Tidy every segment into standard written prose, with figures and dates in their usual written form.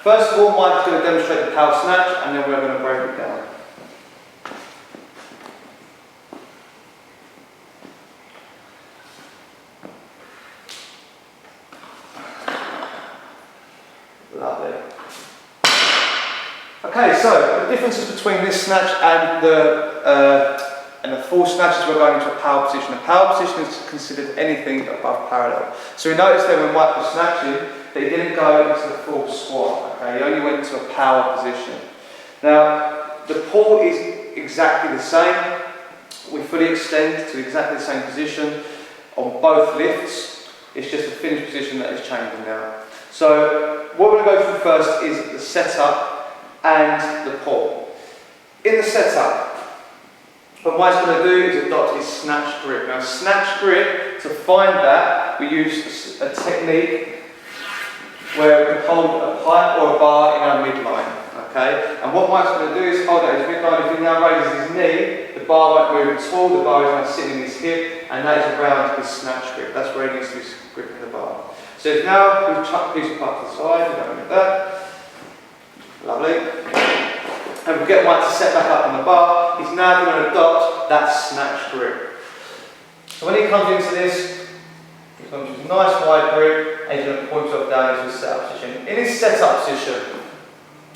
First of all, Mike's going to demonstrate the power snatch, and then we're going to break it down. Lovely. Okay, so the differences between this snatch and the full snatch is we're going into a power position. A power position is considered anything above parallel. So we noticed that when Mike was snatching, that he didn't go into the full squat. Okay, he only went into a power position. Now, the pull is exactly the same. We fully extend to exactly the same position on both lifts. It's just the finished position that is changing now. So what we're going to go through first is the setup and the pull. In the setup, what Mike's going to do is adopt his snatch grip. Now, snatch grip, to find that, we use a technique where we can hold a pipe or a bar in our midline. Okay? And what Mike's going to do is hold at his midline. If he now raises his knee, the bar won't move at all. The bar is now sitting in his hip, and that is around his snatch grip. That's where he needs to be gripping the bar. So if now we've chucked the piece of pipe to the side, we don't need that. Lovely. And we'll get Mike to set back up on the bar. He's now going to adopt that snatch grip. So when he comes into this, he's going to use a nice wide grip, and he's going to pull himself down into his setup position. In his setup position,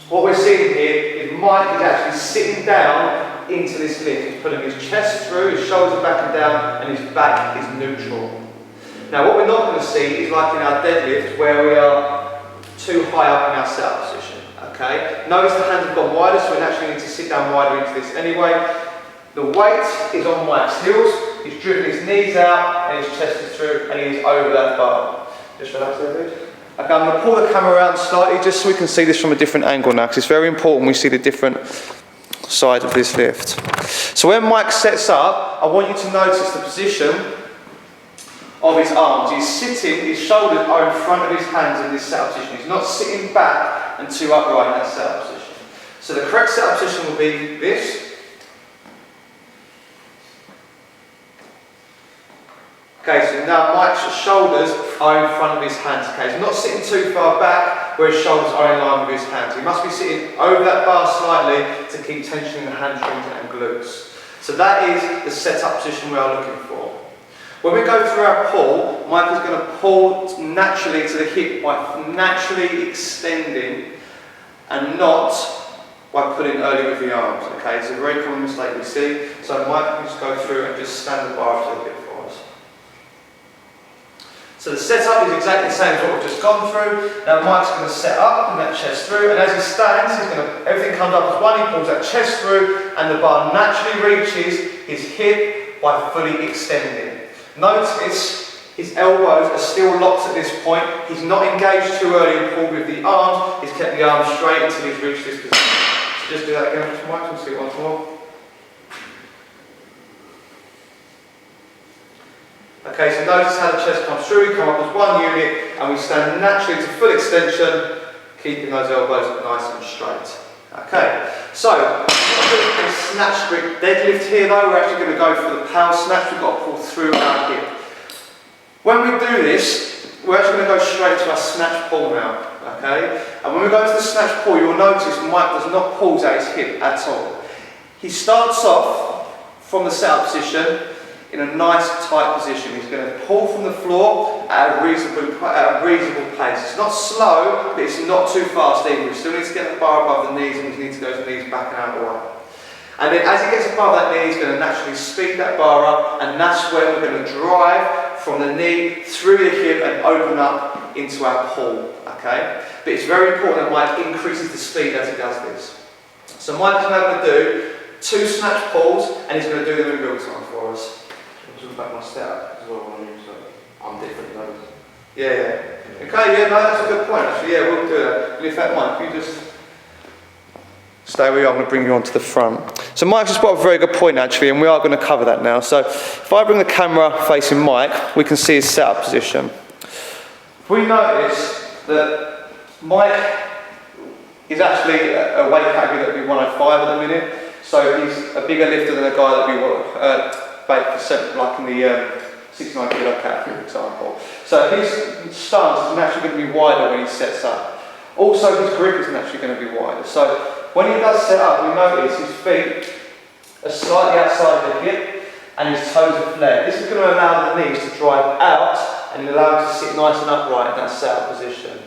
what we're seeing here is Mike is actually sitting down into this lift. He's pulling his chest through, his shoulders back and down, and his back is neutral. Now what we're not going to see is like in our deadlift where we are too high up in our setup position. Okay? Notice the hands have gone wider, so we naturally need to sit down wider into this anyway. The weight is on Mike's heels, he's driven his knees out and his chest is through and he is over that bar. Just relax there, dude. Okay, I'm going to pull the camera around slightly just so we can see this from a different angle now, because it's very important we see the different side of this lift. So when Mike sets up, I want you to notice the position of his arms. He's sitting, his shoulders are in front of his hands in this setup position. He's not sitting back and too upright in that setup position. So the correct setup position will be this. Okay, so now Mike's shoulders are in front of his hands. Okay, he's not sitting too far back where his shoulders are in line with his hands. He must be sitting over that bar slightly to keep tensioning the hamstrings and glutes. So that is the setup position we are looking for. When we go through our pull, Mike is going to pull naturally to the hip by naturally extending and not by pulling early with the arms. Okay, it's a very common mistake we see. So Mike can just go through and just stand the bar up to the hip for us. So the setup is exactly the same as what we've just gone through. Now Mike's going to set up and that chest through, and as he stands, everything comes up as one. He pulls that chest through, and the bar naturally reaches his hip by fully extending. Notice his elbows are still locked at this point. He's not engaged too early and pulled with the arms. He's kept the arms straight until he's reached this position. So just do that again, Mike. We'll see it once more. Okay, so notice how the chest comes through. We come up as one unit, and we stand naturally to full extension, keeping those elbows nice and straight. Okay, so a snatch grip deadlift here though. We're actually going to go for the power snatch. We've got to pull through our hip. When we do this, we're actually going to go straight to our snatch pull now. Okay, and when we go to the snatch pull, you'll notice Mike does not pull at his hip at all. He starts off from the setup position in a nice tight position. He's going to pull from the floor at a reasonable pace. It's not slow, but it's not too fast either. We still need to get the bar above the knees, and we need to go to the knees back and out of the way. And then as he gets above that knee, he's going to naturally speed that bar up, and that's where we're going to drive from the knee through the hip and open up into our pull. Okay? But it's very important that Mike increases the speed as he does this. So Mike's now going to do 2 snatch pulls, and he's going to do them in real time for us. Back my setup as well, so I'm different. Yeah. Okay, yeah, no, that's a good point actually. Yeah, we'll do that. And in fact, Mike, if you just stay where you are, I'm going to bring you onto the front. So Mike's just brought up a very good point actually, and we are going to cover that now. So if I bring the camera facing Mike, we can see his setup position. We notice that Mike is actually a weight category that would be 105 at the minute, so he's a bigger lifter than a guy that we want. Like in the 69 kilo category, for example. So his stance is naturally going to be wider when he sets up. Also, his grip is naturally going to be wider. So when he does set up, we notice his feet are slightly outside the hip and his toes are flared. This is going to allow the knees to drive out and allow him to sit nice and upright in that set-up position.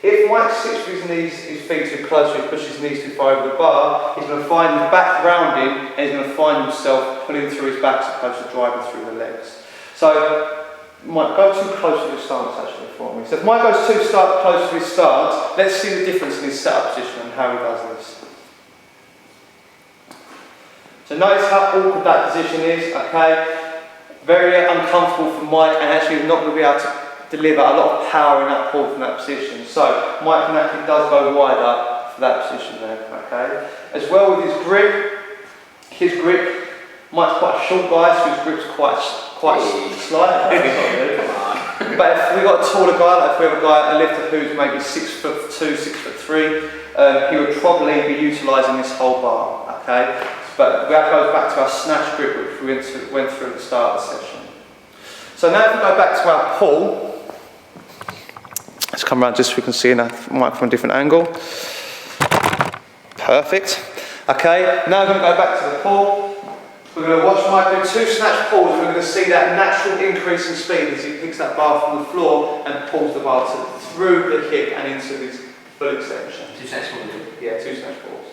If Mike sits with his feet too close, or he pushes his knees too far over the bar, he's going to find his back rounding and he's going to find himself pulling through his back as opposed to driving through the legs. So, Mike, go too close to his stance actually for me. So if Mike goes too close to his stance, let's see the difference in his set-up position and how he does this. So notice how awkward that position is, okay? Very uncomfortable for Mike and actually not going to be able to deliver a lot of power in that pull from that position. So Mike naturally does go wider for that position there, okay? As well with his grip, Mike's quite a short guy, so his grip's quite slight. But if we've got a taller guy, like if we have a guy, a lifter who's maybe 6'2", 6'3", he would probably be utilising this whole bar, okay? But that goes back to our snatch grip, which we went through at the start of the session. So now if we go back to our pull, let's come around just so we can see Mike from a different angle. Perfect. Okay, now we're going to go back to the pull. We're going to watch Mike do 2 snatch pulls, and we're going to see that natural increase in speed as he picks that bar from the floor and pulls the bar through the hip and into his full extension. 2 snatch pulls? Yeah, 2 snatch pulls.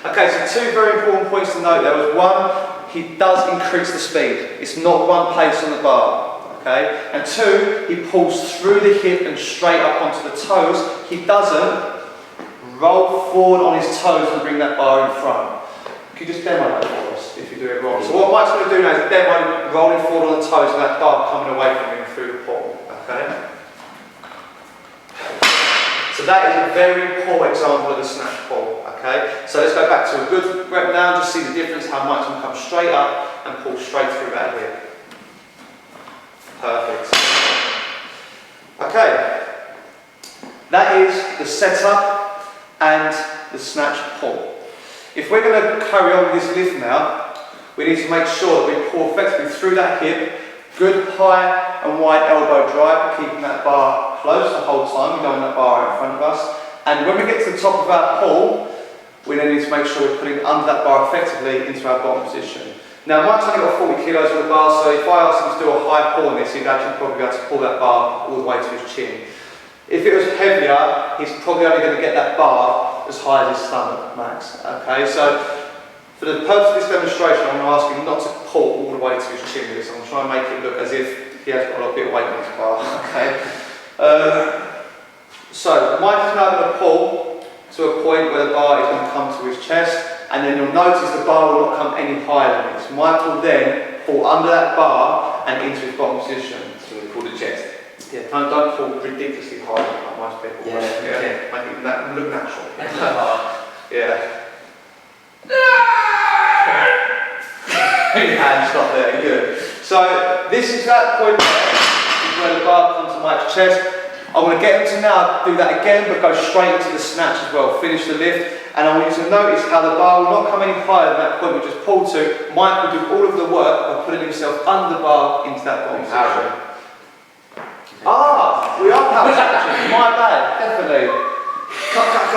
Okay, so 2 very important points to note. There was 1, he does increase the speed. It's not one pace on the bar, okay? And 2, he pulls through the hip and straight up onto the toes. He doesn't roll forward on his toes and bring that bar in front. Can you just demo that for us if you do it wrong? So what Mike's going to do now is demo rolling forward on the toes and that bar coming away from him through the pull, okay? So that is a very poor example of the snatch pull, okay? So let's go back to a good rep now, just see the difference, how Mike's going to come straight up and pull straight through that hip. Perfect. Okay, that is the setup and the snatch pull. If we're going to carry on with this lift now, we need to make sure that we pull effectively through that hip, good high and wide elbow drive, keeping that bar close the whole time. We don't want that bar in front of us. And when we get to the top of our pull, we then need to make sure we're putting under that bar effectively into our bottom position. Now, Mike's only got 40 kilos on the bar, so if I asked him to do a high pull on this, he'd actually probably be able to pull that bar all the way to his chin. If it was heavier, he's probably only going to get that bar as high as his stomach, max. Okay, so for the purpose of this demonstration, I'm going to ask him not to pull all the way to his chin with this. I'm going to try and make it look as if he has got a lot of bit of weight on his bar. Okay. So Mike is now going to pull to a point where the bar is going to come to his chest, and then you'll notice the bar will not come any higher than this. Mike will then pull under that bar and into his bottom position. So we pull the chest. Yeah, don't pull ridiculously hard like most people. Yeah. Make it look natural. Yeah. And stop there, good. So this is that point where the bar comes to Mike's chest. I'm going to get him to now do that again, but go straight into the snatch as well. Finish the lift, and I want you to notice how the bar will not come any higher than that point we just pulled to. Mike will do all of the work by putting himself under the bar into that bottom position. Ah, we are power snatching. My bad, definitely. Cut.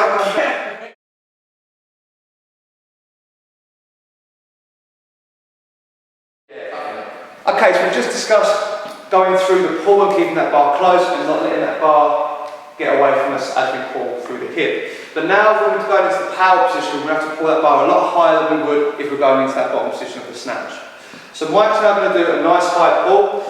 Okay, so we've just discussed going through the pull and keeping that bar close and not letting that bar get away from us as we pull through the hip. But now when we're going into the power position, we have to pull that bar a lot higher than we would if we're going into that bottom position of the snatch. So Mike's now going to do a nice high pull,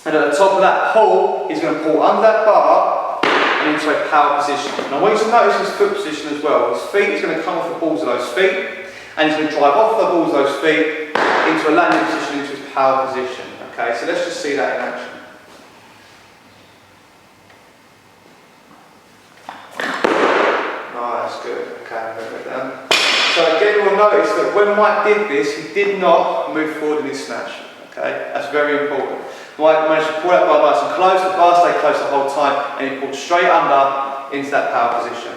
and at the top of that pull, he's going to pull under that bar and into a power position. And I want you to notice his foot position as well. His feet is going to come off the balls of those feet, and he's going to drive off the balls of those feet into a landing position, into his power position. Okay, so let's just see that in action. Nice, good. Okay, I'm going to go down. So again, you'll notice that when Mike did this, he did not move forward in his snatch. Okay, that's very important. Mike managed to pull that bar nice and close, the bar stayed close the whole time, and he pulled straight under into that power position.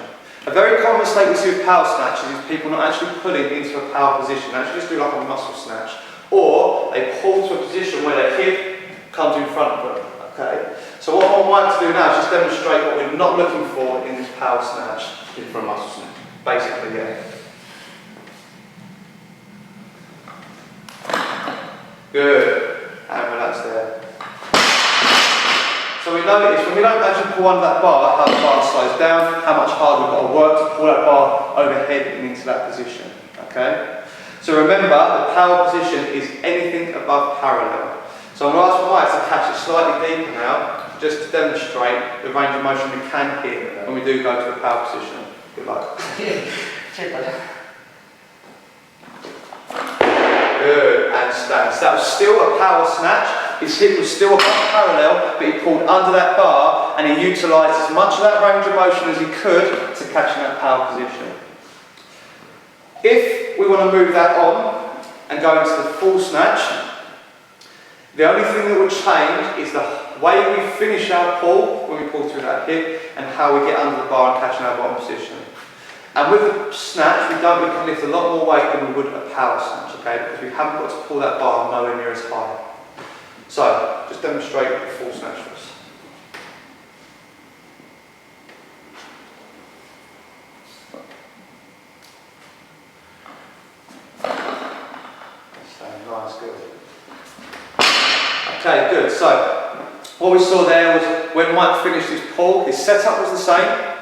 A very common mistake we see with power snatches is people not actually pulling into a power position. They actually just do like a muscle snatch. Or they pull to a position where their hip comes in front of them. Okay? So what I would like to do now is just demonstrate what we're not looking for in this power snatch. In front muscle snatch. Basically, yeah. Good. And relax there. So we notice when we don't actually pull under that bar, how the bar slows down, how much harder we've got to work to pull that bar overhead and into that position. Okay? So remember, the power position is anything above parallel. So I'm going to ask my to catch it slightly deeper now, just to demonstrate the range of motion we can hit when we do go to the power position. Good luck. Good, and stand. So that was still a power snatch. His hip was still above parallel, but he pulled under that bar and he utilised as much of that range of motion as he could to catch in that power position. If we want to move that on and go into the full snatch, the only thing that would change is the way we finish our pull when we pull through that hip and how we get under the bar and catch in our bottom position. And with the snatch, we can lift a lot more weight than we would a power snatch, okay? Because we haven't got to pull that bar nowhere near as high. So, just demonstrate the full snatch for us. Nice, good. Okay, good. So, what we saw there was when Mike finished his pull, his setup was the same,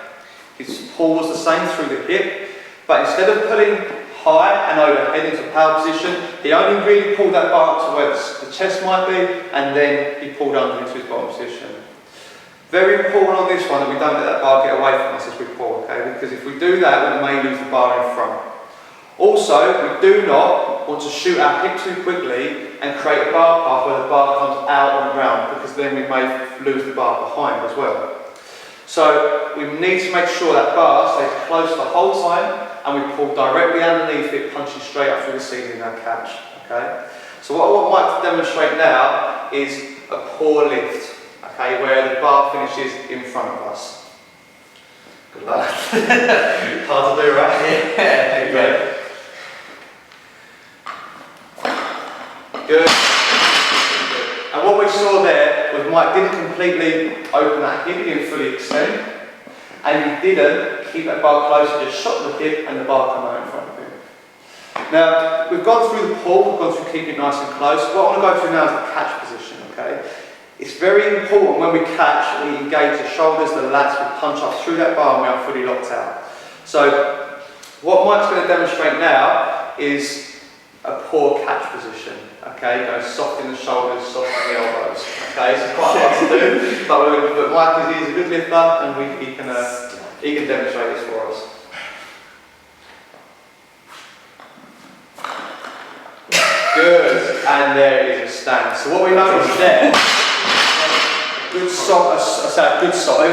his pull was the same through the hip, but instead of pulling high and overhead into power position, he only really pulled that bar up to where the chest might be, and then he pulled under into his bottom position. Very important on this one that we don't let that bar get away from us as we pull, okay? Because if we do that, we may lose the bar in front. Also, we do not want to shoot our hip too quickly and create a bar path where the bar comes out on the ground, because then we may lose the bar behind as well. So we need to make sure that bar stays close the whole time and we pull directly underneath it, punching straight up through the ceiling in our catch. Okay? So what I want Mike to demonstrate now is a core lift, okay, where the bar finishes in front of us. Good luck. Hard to do, right? Yeah. Okay. Good. And what we saw there was Mike didn't completely open that hip, he didn't fully extend, and he didn't keep that bar close, he just shot the hip and the bar came out in front of him. Now, we've gone through the pull, we've gone through keeping it nice and close. What I want to go through now is the catch position, okay? It's very important when we catch, we engage the shoulders, the lats, we punch up through that bar and we are fully locked out. So, what Mike's going to demonstrate now is a poor catch position. Okay, go soft in the shoulders, soft in the elbows. Okay, so quite hard to do, but Mike is a good lifter and he can demonstrate this for us. Good, and there is a stand. So what we noticed there, it was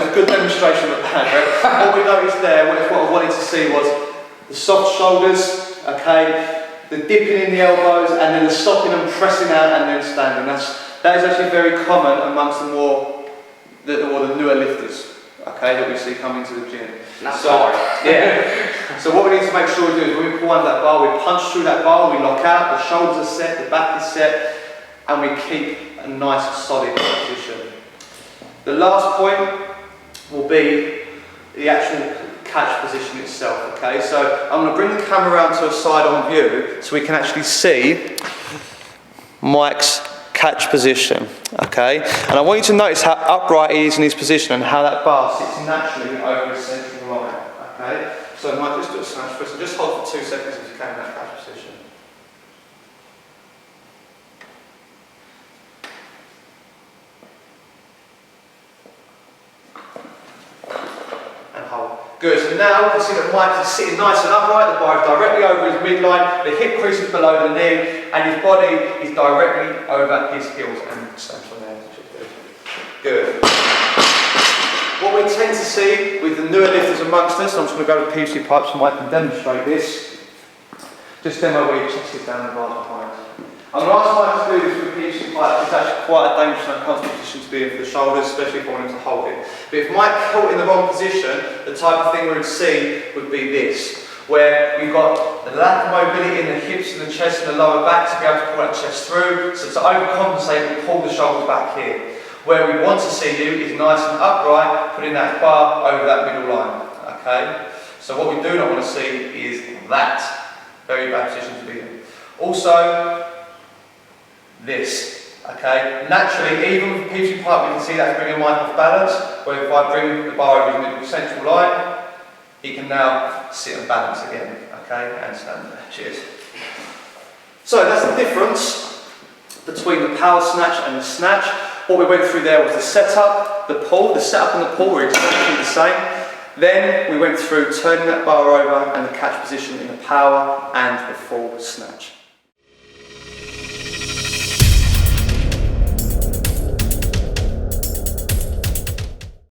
a good demonstration of the band, right? What we noticed there, what I wanted to see was the soft shoulders, okay, the dipping in the elbows, and then the stopping and pressing out and then standing. That is actually very common amongst the newer lifters, okay, that we see coming to the gym. So what we need to make sure we do is when we pull under that bar, we punch through that bar, we lock out, the shoulders are set, the back is set, and we keep a nice solid position. The last point will be the actual catch position itself, okay? So I'm going to bring the camera around to a side-on view so we can actually see Mike's catch position, okay? And I want you to notice how upright he is in his position and how that bar sits naturally over his central line, okay? So I might just do a snatch first and just hold for 2 seconds if you can in that catch position. And hold. Good, so now we can see that Mike is sitting nice and upright, the bar is directly over his midline, the hip crease is below the knee, and his body is directly over his heels, and stands from there. Good. What we tend to see with the newer lifters amongst us, I'm just going to go to PVC pipes so Mike can demonstrate this. Just demo where your chest is down and the bar's behind. I'm going to ask Mike to do this with PVC pipes. It's actually quite a dangerous and uncomfortable position to be in for the shoulders, especially if I want him to hold it. But if Mike caught in the wrong position, the type of thing we would see would be this. where we've got the lack of mobility in the hips and the chest and the lower back to be able to pull that chest through. So to overcompensate, we pull the shoulders back here. Where we want to see you is nice and upright, putting that bar over that middle line. Okay? So what we do not want to see is that. Very bad position to be in. Also, this. Okay? Naturally, even with PG pipe, we can see that's bringing Mike off balance. Where if I bring the bar over his middle central line, he can now sit and balance again. Okay? And stand there. Cheers. So that's the difference between the power snatch and the snatch. What we went through there was the setup, the pull. The setup and the pull were exactly the same. Then we went through turning that bar over and the catch position in the power and the full snatch.